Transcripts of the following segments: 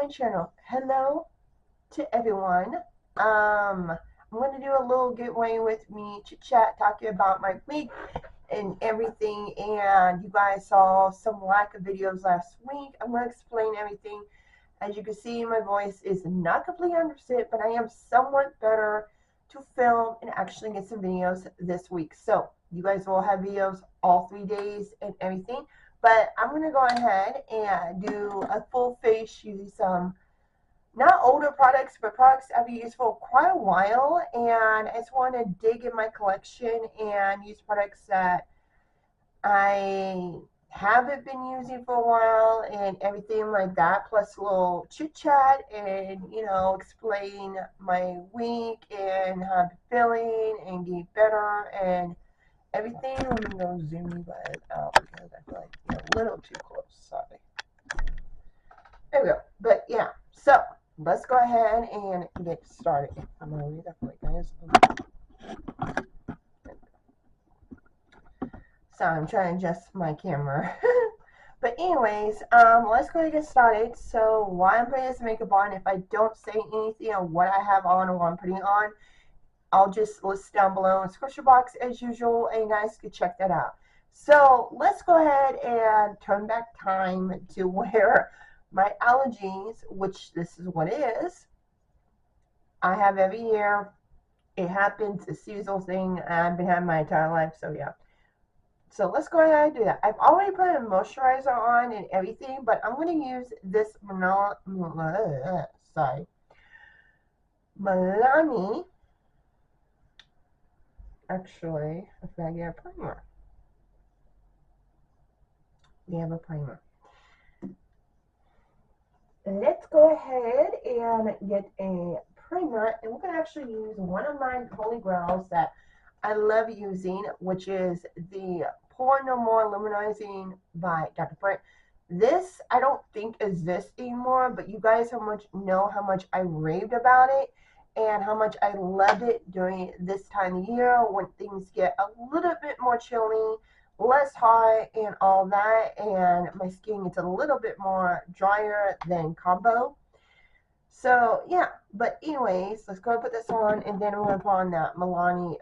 my channel. Hello to everyone. I'm going to do a little getaway with me, chit chat, talking about my week and everything. And you guys saw some lack of videos last week. I'm going to explain everything. As you can see, my voice is not completely 100%, but I am somewhat better to film and actually get some videos this week. So you guys will have videos all 3 days and everything. But I'm going to go ahead and do a full face using some, not older products, but products I've used for quite a while. And I just want to dig in my collection and use products that I haven't been using for a while and everything like that. Plus a little chit chat and, explain my week and how I'm feeling and get better and everything. Let me go zoom you guys out because I feel like you're a little too close. Sorry. There we go. But yeah, so let's go ahead and get started. I'm gonna read that for you guys. So I'm trying to adjust my camera. But anyways, let's go ahead and get started. So why I'm putting this makeup on, if I don't say anything on what I have on or what I'm putting on, I'll just list down below in the description box as usual, and you guys can check that out. So let's go ahead and turn back time to where my allergies, which this is what it is, I have every year. It happens, a seasonal thing I've been having my entire life, so yeah. So let's go ahead and do that. I've already put a moisturizer on and everything, but I'm going to use this Milani. Actually, I forgot to get a primer. We have a primer. Let's go ahead and get a primer, and we're going to actually use one of my holy grails that I love using, which is the Pore No More Luminizing by Dr. Brent. This, I don't think exists anymore, but you guys know how much I raved about it and how much I loved it during this time of year when things get a little bit more chilly, less hot, and all that, and my skin gets a little bit more drier than combo. So yeah, but anyways, let's go and put this on, and then we're gonna put on that Milani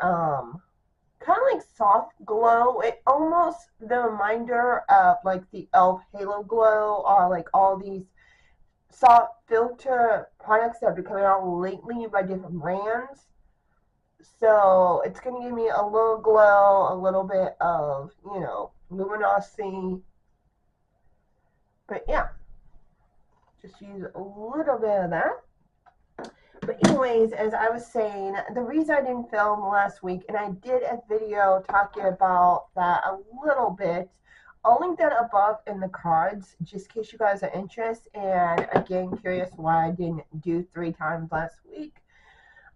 kind of like soft glow. It almost the reminder of like the e.l.f. Halo Glow, or like all these soft filter products that have been coming out lately by different brands. So it's going to give me a little glow, a little bit of, luminosity. But yeah, just use a little bit of that. But anyways, as I was saying, the reason I didn't film last week, and I did a video talking about that a little bit, I'll link that above in the cards, just in case you guys are interested, and again, curious why I didn't do 3 times last week.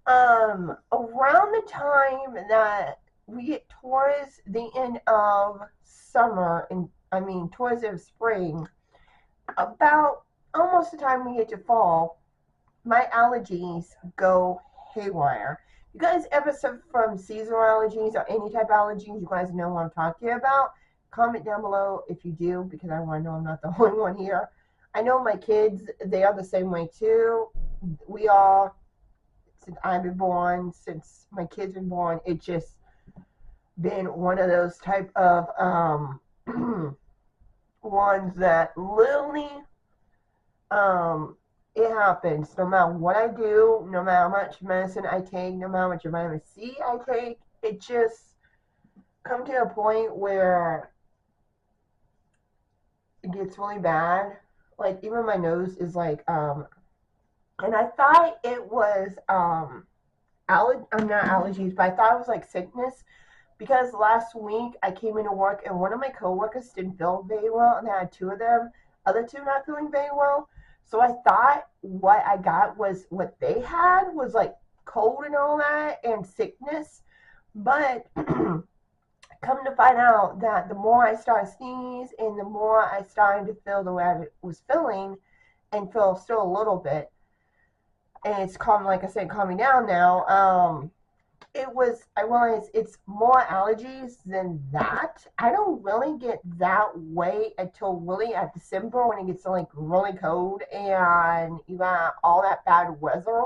Around the time that we get towards the end of summer, and towards the spring, about almost the time we get to fall, my allergies go haywire. You guys ever suffer from seasonal allergies or any type of allergies? You guys know what I'm talking about. Comment down below if you do, because I want to know I'm not the only one here. I know my kids, they are the same way too. We all, since I've been born, since my kids been born, it's just been one of those type of ones that literally it happens. No matter what I do, no matter how much medicine I take, no matter how much vitamin C I take, it just comes to a point where it gets really bad. Like even my nose is like and I thought it was I'm not allergies, but I thought it was like sickness, because last week I came into work and one of my coworkers didn't feel very well, and I had 2 of them, other 2 not feeling very well. So I thought what I got was what they had was like cold and all that and sickness. But come to find out that the more I started sneeze and the more I started to feel the way I was feeling and feel still a little bit, and it's calm, like I said, calming down now, I realized it's more allergies than that. I don't really get that way until really at December when it gets like really cold and you got all that bad weather.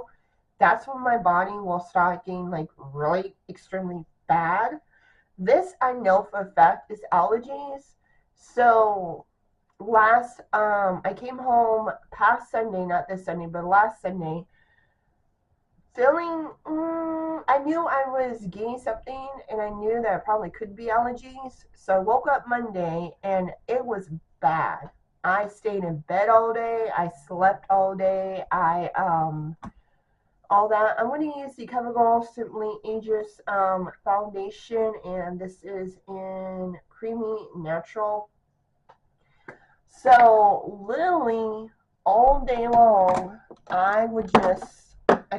That's when my body will start getting like really extremely bad. This I know for a fact is allergies. So I came home past Sunday, not this Sunday, but last Sunday, feeling, I knew I was getting something and I knew that it probably could be allergies. So I woke up Monday and it was bad. I stayed in bed all day. I slept all day. All that. I'm going to use the CoverGirl Simply Ageless foundation, and this is in Creamy Natural. So literally all day long, I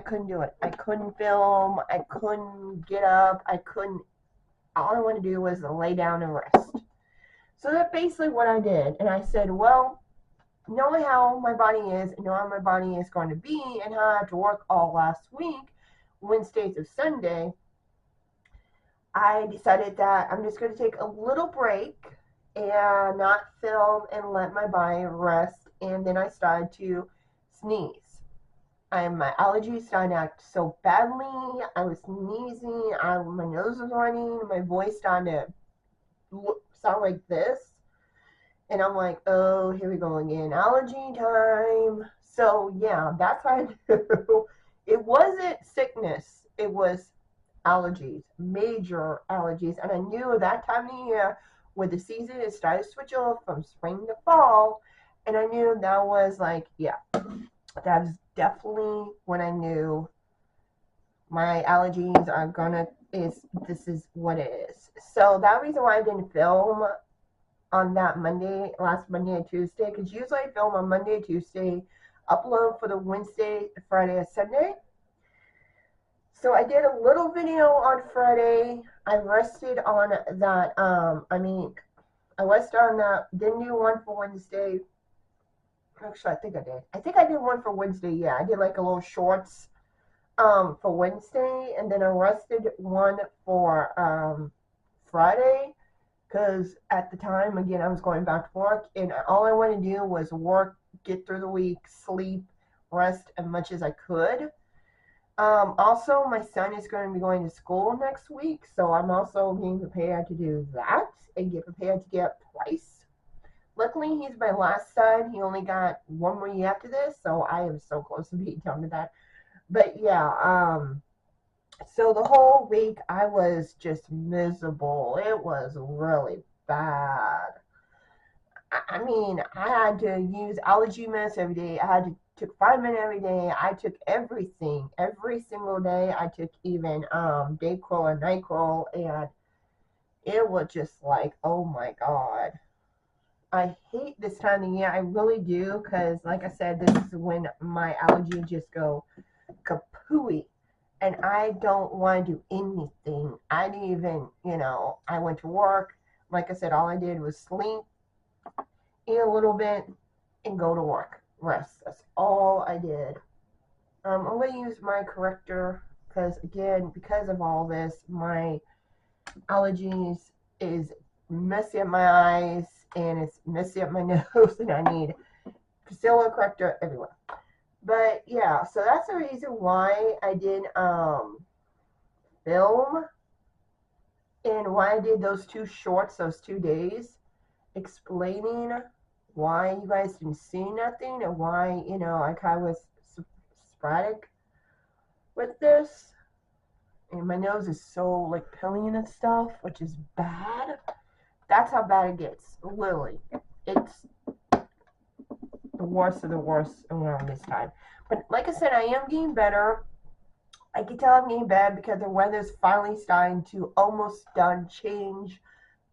couldn't do it. I couldn't film. I couldn't get up. All I wanted to do was lay down and rest. So that's basically what I did. And I said, well, knowing how my body is, and knowing how my body is going to be, and how I had to work all last week, Wednesday to Sunday, I decided that I'm just going to take a little break and not film and let my body rest. And then I started to sneeze. My allergies started to act so badly. I was sneezing. My nose was running. My voice started to sound like this. And I'm like, oh, here we go again. Allergy time. So, yeah, that's what I do. It wasn't sickness. It was allergies. Major allergies. And I knew that time of year where the season it started to switch off from spring to fall. And I knew that was like, yeah, that's definitely when I knew my allergies are gonna, this is what it is. So that reason why I didn't film on that last Monday and Tuesday, because usually I film on Monday, Tuesday, upload for the Wednesday, Friday, and Sunday. So I did a little video on Friday. I rested on that. I rested on that. Didn't do one for Wednesday. Actually, I think I did. I think I did one for Wednesday. Yeah, I did like a little shorts for Wednesday, and then I rested one for Friday. Because at the time, again, I was going back to work, and all I wanted to do was work, get through the week, sleep, rest as much as I could. Also, my son is going to be going to school next week, so I'm also being prepared to do that and get prepared to get twice. Luckily, he's my last son. He only got one more year after this, so I am so close to being done with that. But yeah, so the whole week I was just miserable. It was really bad. I had to use allergy meds every day. I had to took vitamin every day. I took everything every single day. I took even Dayquil and NyQuil, and it was just like, oh my god. I hate this time of year. I really do, because like I said, this is when my allergies just go kapooey. And I don't want to do anything. I didn't even, I went to work. Like I said, all I did was sleep, eat a little bit, and go to work. Rest. That's all I did. I'm going to use my corrector because, again, because of all this, my allergies is messy up my eyes and it's messy up my nose, and I need concealer corrector everywhere. But yeah, so that's the reason why I did film, and why I did those two shorts, those 2 days, explaining why you guys didn't see nothing and why, I kind of was sporadic with this. And my nose is so like pilling and stuff, which is bad. That's how bad it gets. Literally. It's the worst of the worst around this time. But like I said, I am getting better. I can tell I'm getting better because the weather's finally starting to almost done change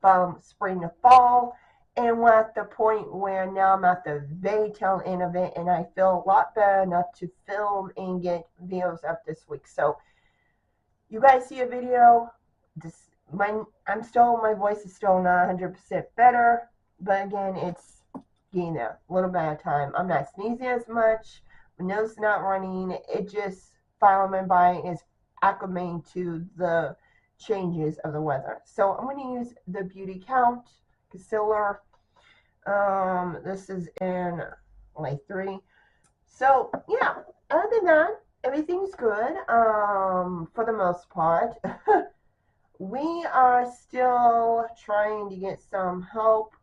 from spring to fall. And we're at the point where now I'm at the very tail end of it, and I feel a lot better enough to film and get videos up this week. So you guys see a video. My voice is still not 100% better, but again, it's getting there. A little bit at a time. I'm not sneezing as much. My nose is not running. It just, finally my body is acclimating to the changes of the weather. So I'm going to use the Beauty Count Concealer. This is in Light 3. So, yeah, other than that, everything's good for the most part. We are still trying to get some help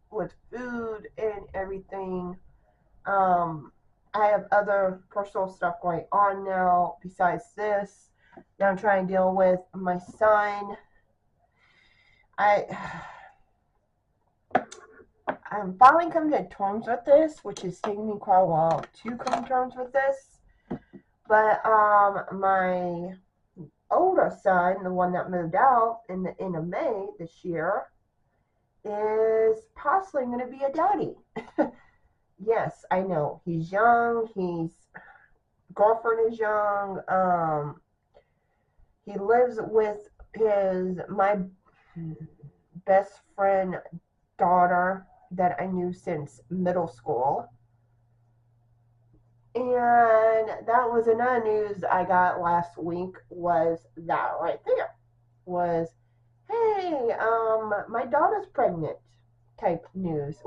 with food and everything. I have other personal stuff going on now besides this. Now I'm trying to deal with my son. I'm finally coming to terms with this, which is taking me quite a while to come to terms with this. But my older son, the one that moved out in the end of May this year, is possibly going to be a daddy. Yes, I know. He's young. His girlfriend is young. He lives with my best friend daughter that I knew since middle school. And that was another news I got last week, was that right there. Was, hey, my daughter's pregnant type news.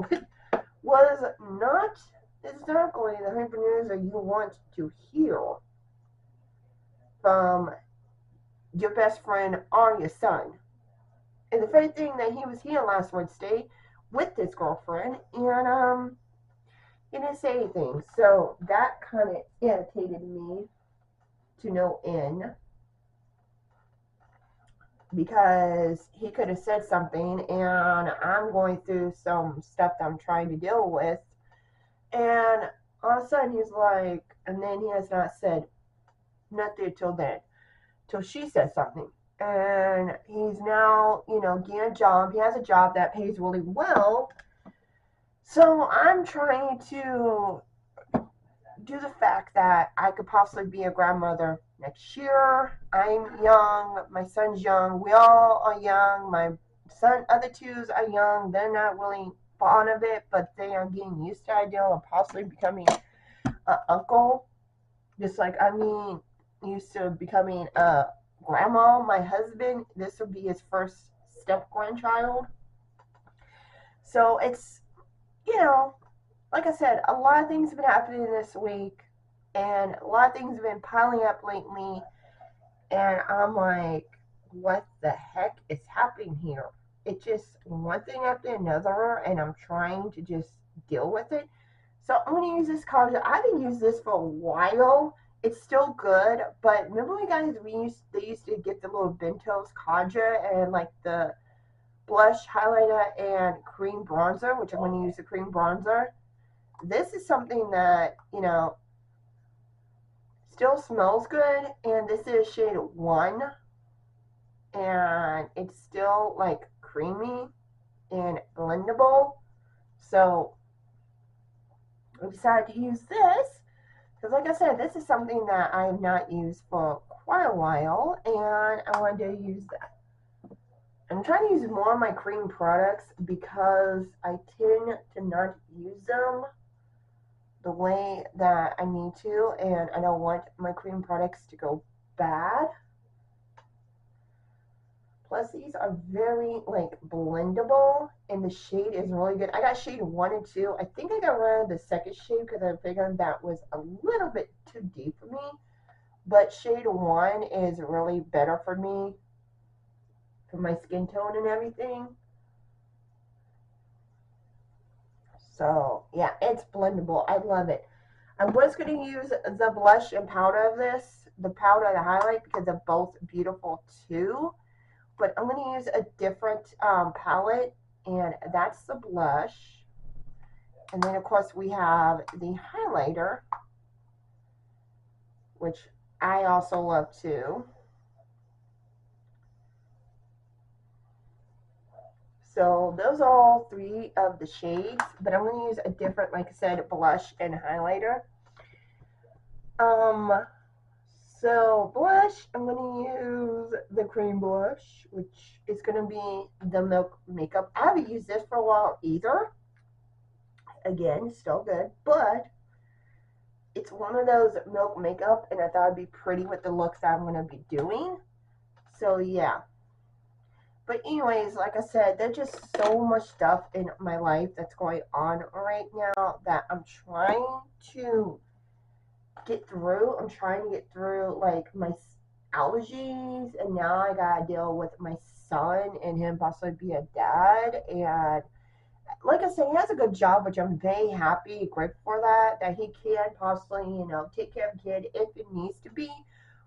Was not exactly the type of news that you want to hear from your best friend or your son. And the funny thing that he was here last Wednesday with his girlfriend, and he didn't say anything. So that kind of irritated me to no end, because he could have said something, and I'm going through some stuff that I'm trying to deal with, and all of a sudden he's like, and then he has not said nothing till then, till she says something. And he's now, getting a job. He has a job that pays really well. So I'm trying to do the fact that I could possibly be a grandmother next year. I'm young. My son's young. We all are young. My other twos are young. They're not really fond of it, but they are getting used to the idea of possibly becoming an uncle. Just like, used to becoming a grandma. My husband, this will be his first step grandchild. So it's, like I said, a lot of things have been happening this week, and a lot of things have been piling up lately, and I'm like, what the heck is happening here? It's just one thing after another, and I'm trying to just deal with it. So I'm going to use this concealer. I haven't used this for a while. It's still good, but remember they used to get the little Bentos conjure and like the blush, highlighter, and cream bronzer, which I'm going to use the cream bronzer. This is something that, still smells good, and this is shade 1, and it's still like creamy and blendable. So I decided to use this because, like I said, this is something that I have not used for quite a while, and I wanted to use that. I'm trying to use more of my cream products because I tend to not use them the way that I need to, and I don't want my cream products to go bad. Plus, these are very blendable, and the shade is really good. I got shade 1 and 2. I think I got rid of the second shade because I figured that was a little bit too deep for me. But shade 1 is really better for me, for my skin tone and everything. So, yeah, it's blendable. I love it. I was going to use the blush and powder of this, the powder and the highlight, because they're both beautiful too. But I'm going to use a different palette, and that's the blush. And then, of course, we have the highlighter, which I also love too. So those are all 3 of the shades, but I'm going to use a different, like I said, blush and highlighter. So blush, I'm going to use the cream blush, which is going to be the Milk Makeup. I haven't used this for a while either. Again, still good, but it's one of those milk makeup, and I thought it'd be pretty with the looks that I'm going to be doing. So yeah. But anyways, like I said, there's just so much stuff in my life that's going on right now that I'm trying to get through. I'm trying to get through like my allergies, and now I gotta deal with my son and him possibly be a dad. And like I said, he has a good job, which I'm very happy, grateful for that he can possibly, take care of a kid if it needs to be.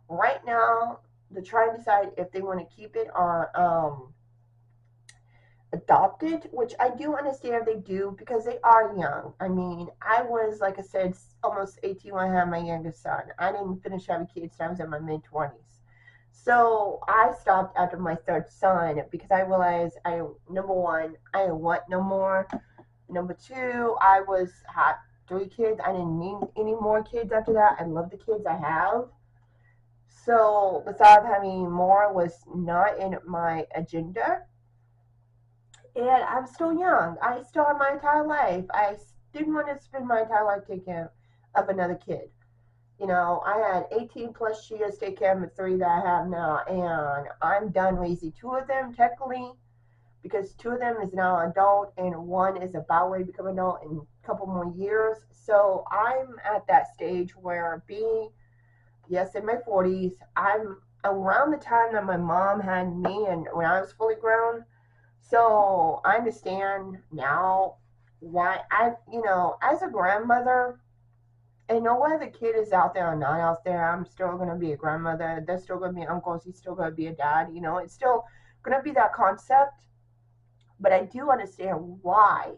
Right now, they're trying to decide if they want to keep it on adopted, which I do understand they do because they are young. I mean, I was, like I said, almost 18 when I had my youngest son. I didn't finish having kids until I was in my mid 20s. So I stopped after my third son because I realized number one, I didn't want no more. Number two, had 3 kids. I didn't need any more kids after that. I love the kids I have. So the thought of having more was not in my agenda. And I'm still young. I still have my entire life. I didn't want to spend my entire life taking care of another kid. I had 18 plus years to take care of the 3 that I have now, and I'm done raising 2 of them technically because 2 of them is now adult and 1 is about ready to become adult in a couple more years. So I'm at that stage where yes, in my 40s, I'm around the time that my mom had me and when I was fully grown. So I understand now why as a grandmother, and no whether the kid is out there or not out there, I'm still going to be a grandmother. There's still going to be uncles. He's still going to be a dad. It's still going to be that concept. But I do understand why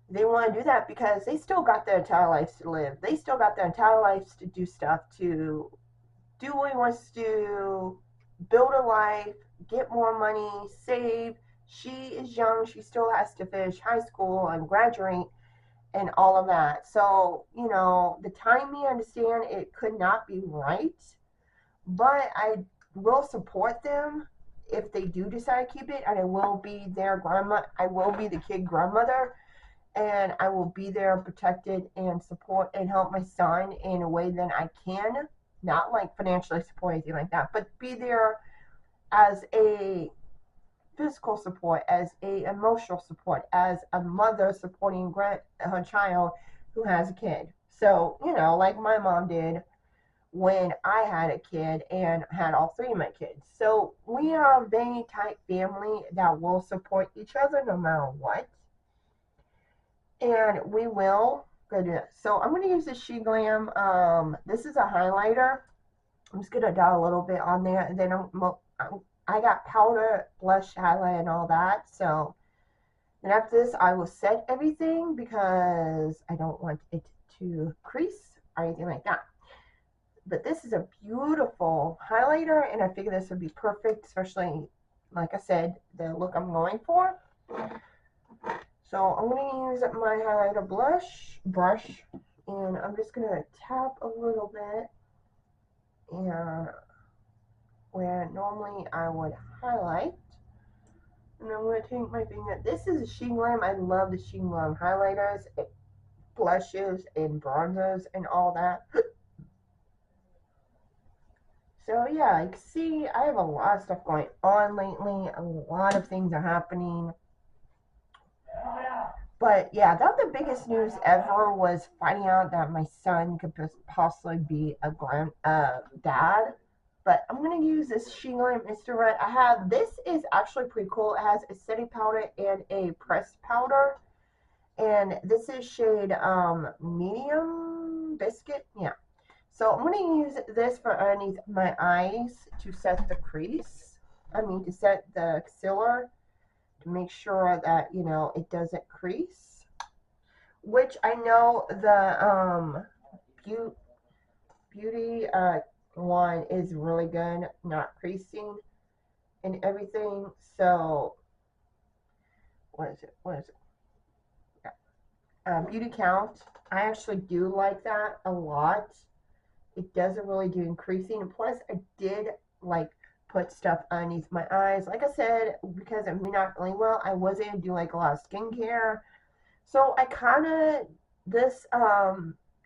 they want to do that because they still got their entire lives to live. They still got their entire lives to do stuff, to do what he wants to do, build a life, get more money, save. She is young. She still has to finish high school and graduate and all of that. So, the timing, I understand it could not be right, but I will support them if they do decide to keep it, and I will be their grandma. I will be the kid grandmother, and I will be there protected and support and help my son in a way that I can, not like financially support anything like that, but be there as a physical support, as a emotional support, as a mother supporting her child who has a kid. So, like my mom did when I had a kid and had all 3 of my kids. So we are a very tight family that will support each other no matter what. And we will go do that. So I'm going to use the She Glam. This is a highlighter. I'm just going to dot a little bit on there. And then I got powder, blush, highlight, and all that. So then after this, I will set everything because I don't want it to crease or anything like that. But this is a beautiful highlighter, and I figure this would be perfect, especially, like I said, the look I'm going for. So I'm going to use my highlighter brush, and I'm just going to tap a little bit, and where normally I would highlight. And I'm going to take my finger. This is a She Glam. I love the She Glam highlighters, blushes, and bronzers, and all that. So yeah, you can see I have a lot of stuff going on lately. A lot of things are happening. But yeah, that the biggest news ever was finding out that my son could possibly be a dad. But I'm gonna use this She Glam Insta Red. This is actually pretty cool. It has a setting powder and a pressed powder. And this is shade medium biscuit. Yeah. So I'm going to use this for underneath my eyes to set the crease. To set the concealer to make sure that, it doesn't crease. Which I know the beauty one is really good, not creasing and everything. So, what is it? Beauty Count. I actually do like that a lot. It doesn't really do increasing. And plus, I did put stuff underneath my eyes. Like I said, because I'm not feeling well, I wasn't going to do a lot of skincare. So I kind of, this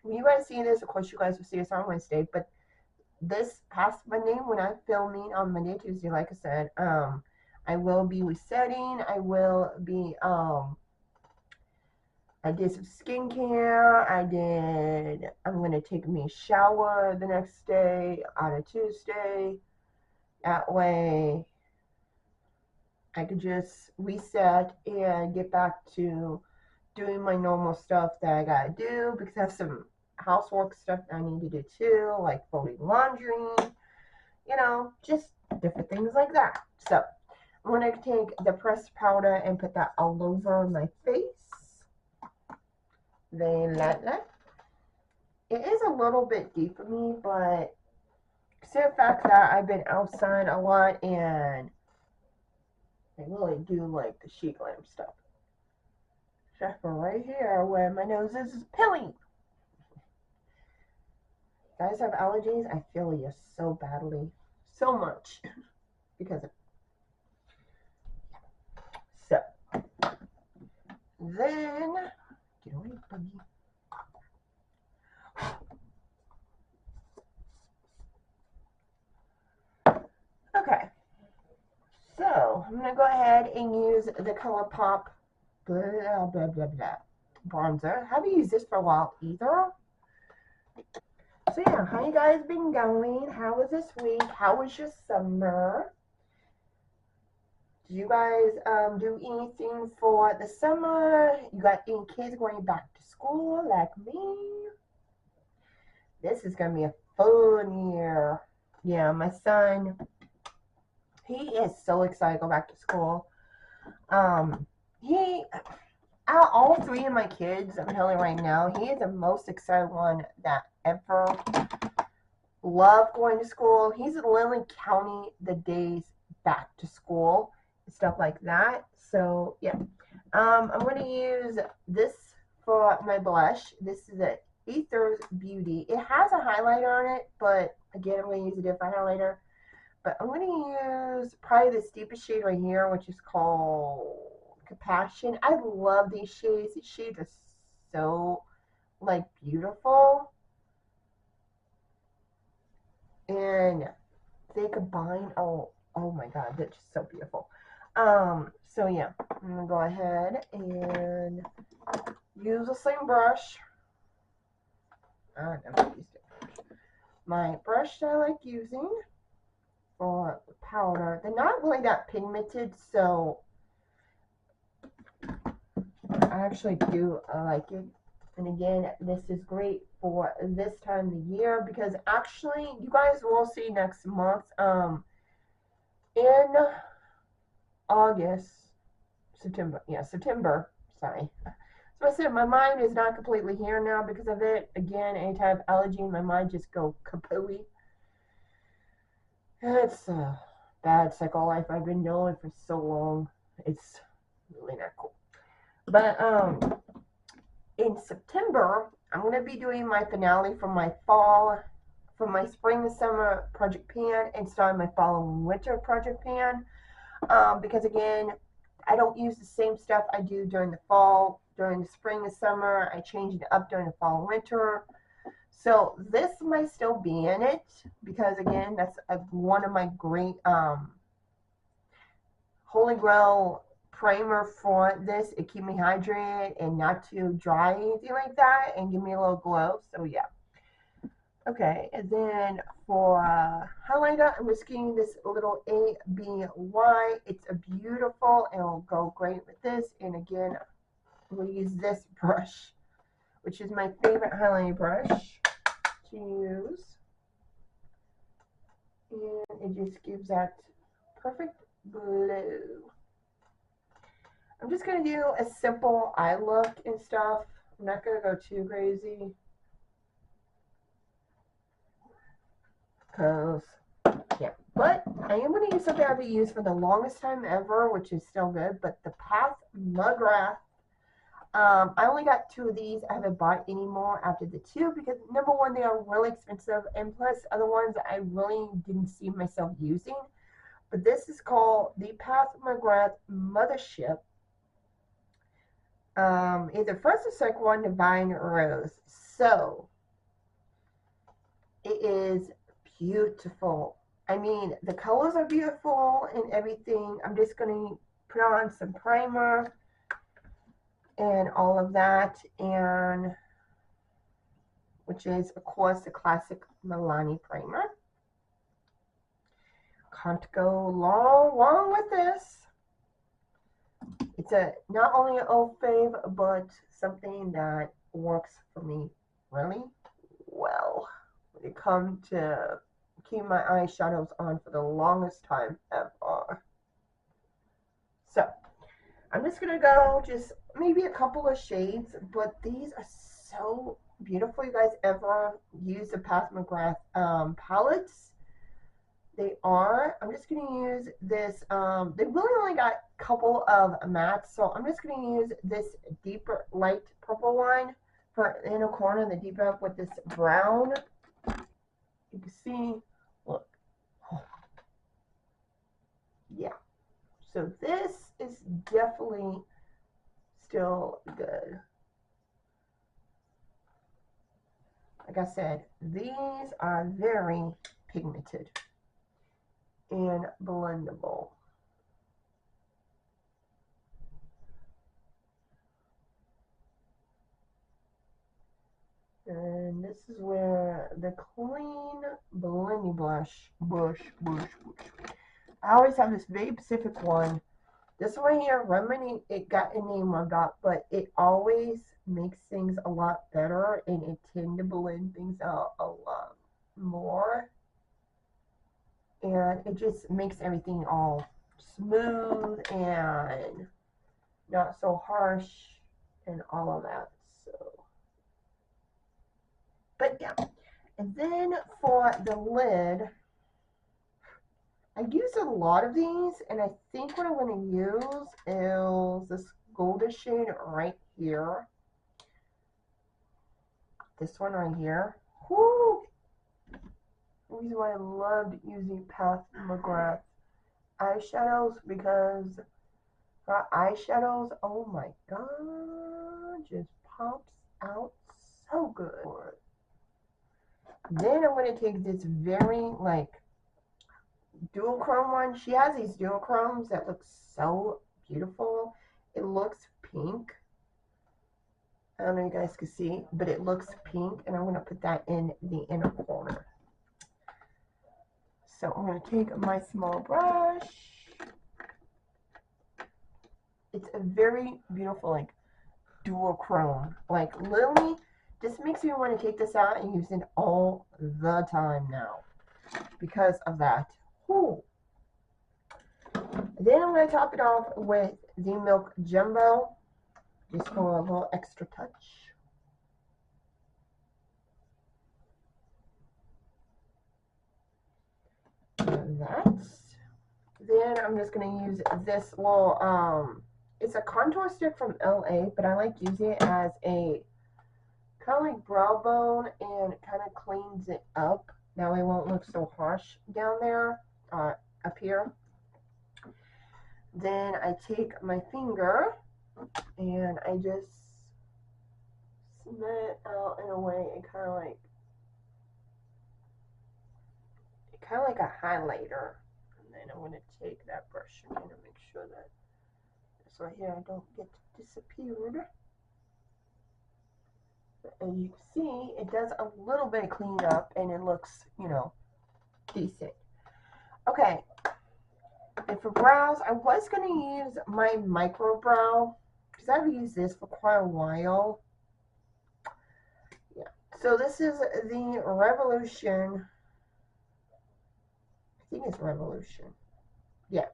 when you guys see this, of course, you guys will see this on Wednesday, but this past Monday when I'm filming on Monday, Tuesday, like I said, I will be resetting. I will be, I did some skincare. I'm going to take me a shower the next day on a Tuesday. That way I could just reset and get back to doing my normal stuff that I gotta do because I have some housework stuff I need to do too, like folding laundry, just different things like that. So I'm gonna take the pressed powder and put that all over my face. Then like that. It is a little bit deep for me, but consider the fact that I've been outside a lot and I really do like the sheet glam stuff. Except for right here where my nose is peeling. Guys have allergies, I feel you so badly. So much. Because of so then get away, buggy. Okay. So I'm gonna go ahead and use the ColourPop blah blah blah blah bronzer. I haven't used this for a while either. So yeah, how you guys been going? How was this week? How was your summer? Did you guys do anything for the summer? You got any kids going back to school like me? This is gonna be a fun year. Yeah, my son, he is so excited to go back to school. He Out of all three of my kids, I'm telling you right now, he is the most excited one that ever loved going to school. He's literally counting the days back to school and stuff like that. So yeah, I'm going to use this for my blush. This is a Ether's Beauty. It has a highlighter on it, but again, I'm going to use a different highlighter. But I'm going to use probably this deepest shade right here, which is called Compassion. I love these shades. These shades are so like beautiful. And they combine. Oh my god, they're just so beautiful. So yeah, I'm gonna go ahead and use the same brush. I never used it. My brush that I like using for powder. They're not really that pigmented, so I actually do like it. And again, this is great for this time of year because actually, you guys will see next month. In August, September. Yeah, September. Sorry. So I said my mind is not completely here now because of it. Again, anytime I have allergy, my mind just go kapooey. It's a bad cycle life I've been knowing for so long. It's really not cool. But in September, I'm gonna be doing my finale for my fall, for my spring and summer project pan, and starting my fall and winter project pan. Because again, I don't use the same stuff I do during the fall, during the spring and summer. I change it up during the fall and winter. So this might still be in it because again, that's one of my great Holy Grail primer for this. It keep me hydrated and not too dry, anything like that, and give me a little glow. So yeah. Okay, and then for highlighter, I'm just getting this little ABY. It's a beautiful, and it'll go great with this. And again, we'll use this brush, which is my favorite highlighting brush to use. And it just gives that perfect blue. I'm just going to do a simple eye look and stuff. I'm not going to go too crazy. Because, yeah. But I am going to use something I've used for the longest time ever, which is still good. But the Path McGrath. I only got 2 of these. I haven't bought any more after the 2 because, number one, they are really expensive. And plus, other ones I really didn't see myself using. But this is called the Path McGrath Mothership. Either first or second one, Divine Rose. So, It is beautiful. I mean, the colors are beautiful and everything. I'm just going to put on some primer and all of that, and which is, of course, the classic Milani primer. Can't go wrong with this. It's a not only an old fave, but something that works for me really well when it comes to keep my eyeshadows on for the longest time ever. So I'm just gonna go just maybe a couple of shades, but these are so beautiful. You guys ever use the Pat McGrath palettes? They are. I'm just going to use this. They really only got a couple of mattes, so I'm just going to use this deeper light purple one for the inner corner, the deeper with this brown. You can see, look. Yeah. So this is definitely still good. Like I said, these are very pigmented and blendable. And this is where the clean blendy bush. I always have this very specific one. This one here, Remedy, it got a name rubbed out, but it always makes things a lot better, and it tends to blend things out a lot more. And it just makes everything all smooth and not so harsh and all of that. So, but yeah. And then for the lid, I use a lot of these, and I think what I'm going to use is this golden shade right here. This one right here. Whoo! The reason why I loved using Pat McGrath eyeshadows, because her eyeshadows, oh my god, just pops out so good. Then I'm going to take this very, like, duochrome one. She has these duochromes that look so beautiful. It looks pink. I don't know if you guys can see, but it looks pink, and I'm going to put that in the inner corner. So I'm going to take my small brush. It's a very beautiful, like, duochrome. Like, literally, this makes me want to take this out and use it all the time now because of that. Whew. Then I'm going to top it off with the Milk Jumbo, just for a little extra touch. And that's. Then I'm just going to use this little, it's a contour stick from LA, but I like using it as a kind of like brow bone, and kind of cleans it up. Now it won't look so harsh down there, up here. Then I take my finger and I just smooth it out in a way, and kind of like a highlighter. And then I'm going to take that brush again and make sure that this right here I don't get disappeared. But as you can see, it does a little bit of cleanup, and it looks, you know, decent. Okay. And for brows, I was going to use my micro brow, because I've used this for quite a while. Yeah. So this is the Revolution. I think it's Revolution. Yeah.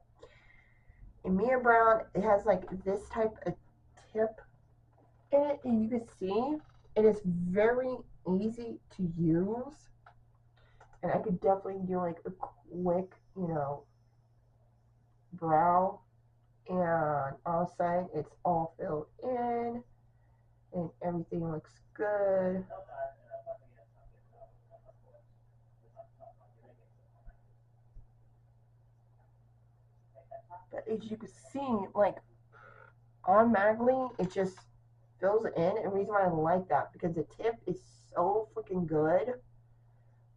In Mia Brown, it has like this type of tip in it, and you can see it is very easy to use. And I could definitely do like a quick, you know, brow, and all of a sudden it's all filled in and everything looks good. But as you can see, like, automatically it just fills it in. And the reason why I like that, because the tip is so freaking good.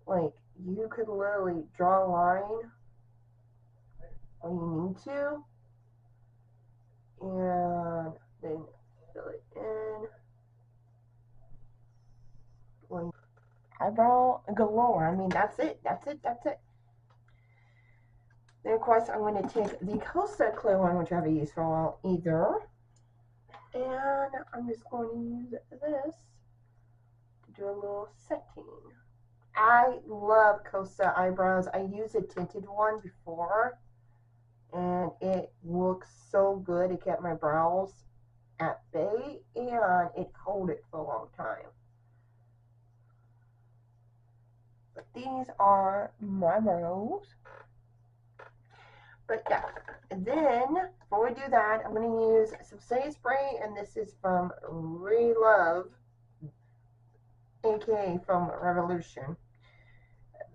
Like, you could literally draw a line when you need to, and then fill it in. When eyebrow galore. I mean, that's it. That's it. That's it. Then, of course, I'm going to take the Kosas clear one, which I haven't used for a while either. And I'm just going to use this to do a little setting. I love Kosas eyebrows. I used a tinted one before, and it looks so good. It kept my brows at bay, and it held it for a long time. But these are my brows. But yeah, and then before we do that, I'm going to use some setting spray, and this is from Relove, aka from Revolution.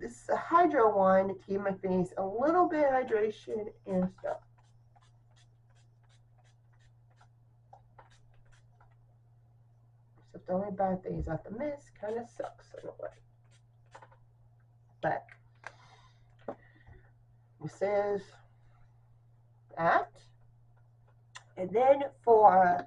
This is a hydro one to give my face a little bit of hydration and stuff. So the only bad thing is that the mist kind of sucks in a way. But this is that. And then for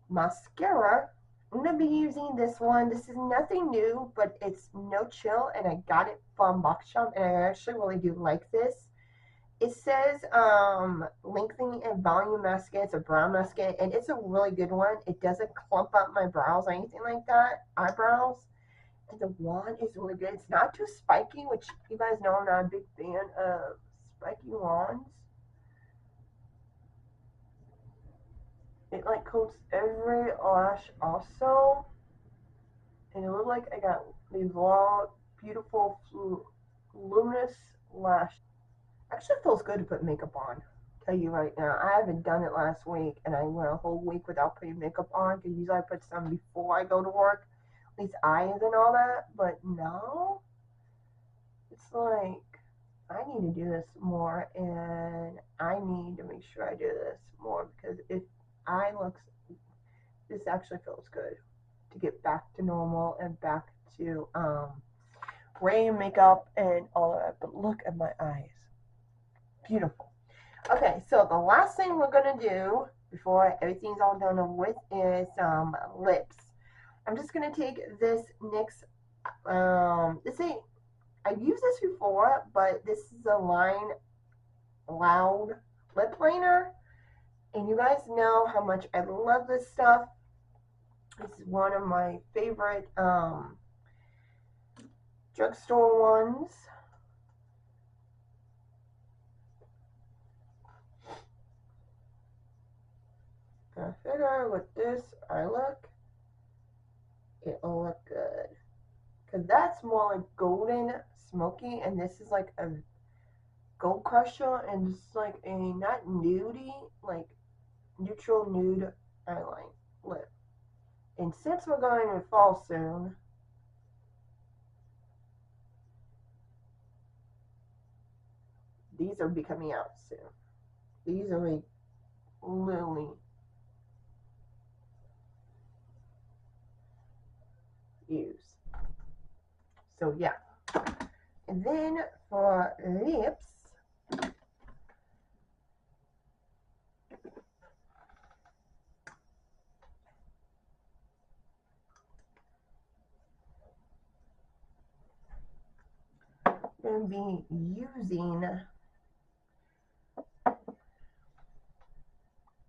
mascara, I'm going to be using this one. This is nothing new, but it's no chill, and I got it from Box Shop, and I actually really do like this. It says lengthening and volume mascara. It's a brown mascara, and it's a really good one. It doesn't clump up my brows or anything like that, eyebrows. And the wand is really good. It's not too spiky, which you guys know I'm not a big fan of spiky wands. It like coats every lash also. And it looked like I got these long, beautiful, luminous lash. Actually feels good to put makeup on. Tell you right now, I haven't done it last week, and I went a whole week without putting makeup on, because usually I put some before I go to work, at least eyes and all that. But now it's like I need to do this more, and I need to make sure I do this more, because if eye looks, this actually feels good to get back to normal and back to wearing makeup and all of that. But look at my eyes. Beautiful. Okay, so the last thing we're going to do before everything's all done with is lips. I'm just going to take this NYX, I've used this before, but this is a Loud lip liner. And you guys know how much I love this stuff. This is one of my favorite drugstore ones. I figure with this eye look, it'll look good. Because that's more like golden smoky, and this is like a gold crusher, and it's like a not nudie, like neutral nude eyeline lip. And since we're going to fall soon, these are be coming out soon. These are like literally used. So yeah. And then for lips, I'm going to be using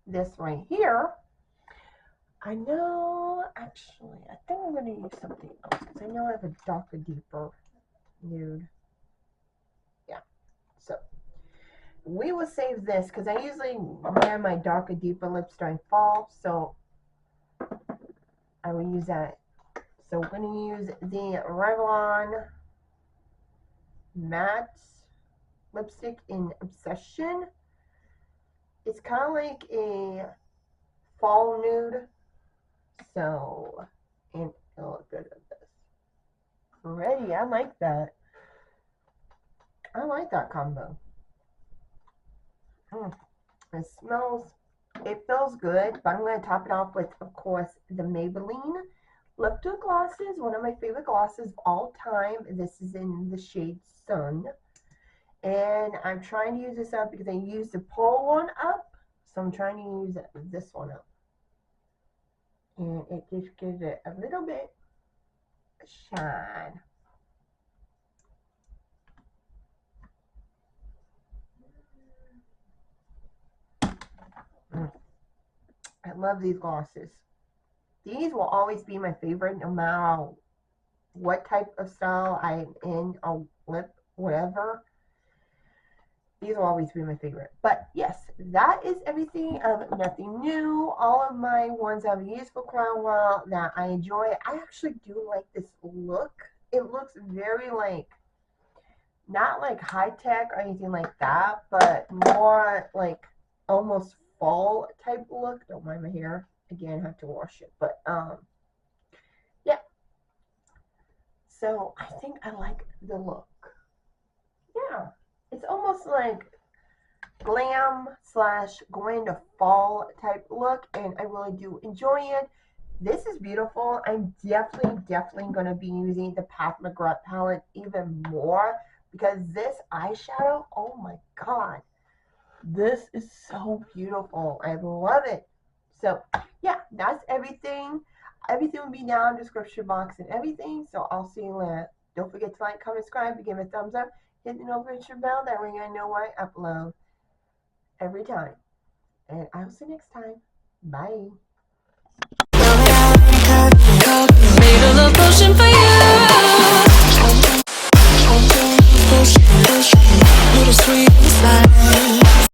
this right here. I know, actually, I think I'm going to use something else, because I know I have a darker, deeper nude. Yeah, so we will save this, because I usually wear my darker, deeper lips during fall, so I will use that. So we're going to use the Revlon matte lipstick in Obsession. It's kind of like a fall nude, so, and it'll look good with this. Ready, I like that. I like that combo. It smells, it feels good, but I'm going to top it off with, of course, the Maybelline Lipstick glosses, one of my favorite glosses of all time. This is in the shade Sun. And I'm trying to use this up because I used the pull one up. So I'm trying to use this one up. And it just gives it a little bit of shine. I love these glosses. These will always be my favorite no matter what type of style I'm in, or lip, whatever. These will always be my favorite. But yes, that is everything of nothing new. All of my ones I've used for quite a while that I enjoy. I actually do like this look. It looks very like, not like high tech or anything like that, but more like almost fall type look. Don't mind my hair. Again, I have to wash it. But yeah. So I think I like the look. Yeah. It's almost like glam slash going to fall type look, and I really do enjoy it. This is beautiful. I'm definitely going to be using the Pat McGrath palette even more because this eyeshadow, oh my god, this is so beautiful. I love it. So yeah, that's everything. Everything will be down in the description box and everything. So I'll see you later. Don't forget to like, comment, subscribe, give it a thumbs up, hit the notification bell. That way I know when I upload every time. And I'll see you next time. Bye.